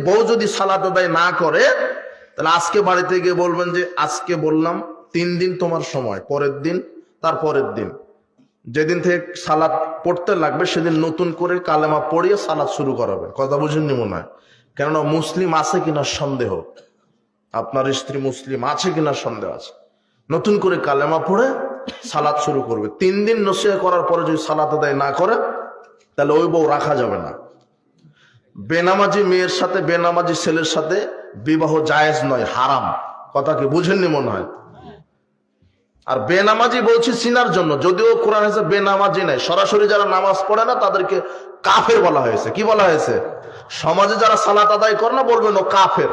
বউ যদি সালাত আদায় না করে, তাহলে আজকে বাড়িতে গিয়ে বলবেন যে আজকে বললাম 3 দিন তোমার সময়, পরের দিন, তার পরের দিন, যেদিন থেকে সালাত পড়তে লাগবে সেদিন নতুন করে কালেমা পড়িয়ে সালাত শুরু করাবে। কথা বুঝেননি মনে হয়? কেননা মুসলিম আছে কিনা সন্দেহ, আপনার স্ত্রী মুসলিম আছে কিনা সন্দেহ আছে। নতুন করে কালেমা পড়ে সালাত শুরু করবে। 3 দিন নসিহত করার পরে যদি সালাত আদায় না করে, তাহলে ওই বউ রাখা যাবে না। বেনামাজি মেয়ের সাথে বেনামাজি ছেলের সাথে বিবাহ জায়েজ নয়, হারাম। কথা কি বুঝেননি মনে হয়? আর বেনামাজি বলছি চিনার জন্য, যদিও কোরআন হয়েছে বেনামাজি নাই, সরাসরি যারা নামাজ পড়ে না তাদেরকে কাফের বলা হয়েছে। কি বলা হয়েছে? সমাজে যারা সালাত আদায় করে না বলবেন ও কাফের।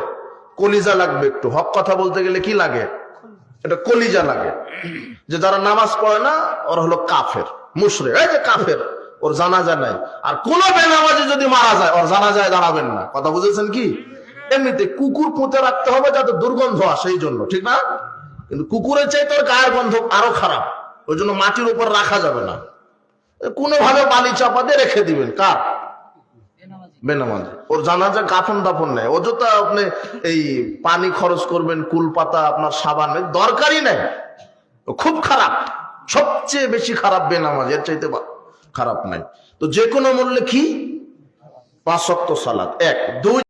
কলিজা লাগবে একটু, হক কথা বলতে গেলে কি লাগে? এটা কলিজা লাগে। যে যারা নামাজ পড়ে না ওরা হলো কাফের, মুশরিক, এই যে কাফের, ওর জানাজা নাই। আর কোন বেনামাজি যদি মারা যায় ওর জানাজায় দাঁড়াবেন না। কথা বুঝেছেন কি? এমনিতে কুকুর পুঁতে রাখতে হবে যাতে দুর্গন্ধ আসে, এই জন্য, ঠিক না? কিন্তু কুকুরের চাইতে ওর গায়ের গন্ধ আরো খারাপ, ওই জন্য মাটির উপর রাখা যাবে না। কোনোভাবে বালি চাপা দিয়ে রেখে দিবেন। কার? বেনামাজি। ওর জানাজা কাফন দাফন নেই, অযথা আপনি এই পানি খরচ করবেন, কুল পাতা, আপনার সাবান দরকারই নেই। খুব খারাপ, সবচেয়ে বেশি খারাপ বেনামাজি, এর চাইতে খারাপ নাই। তো যে কোনো মূল্যে কি 5 ওয়াক্ত সালাত, 1 2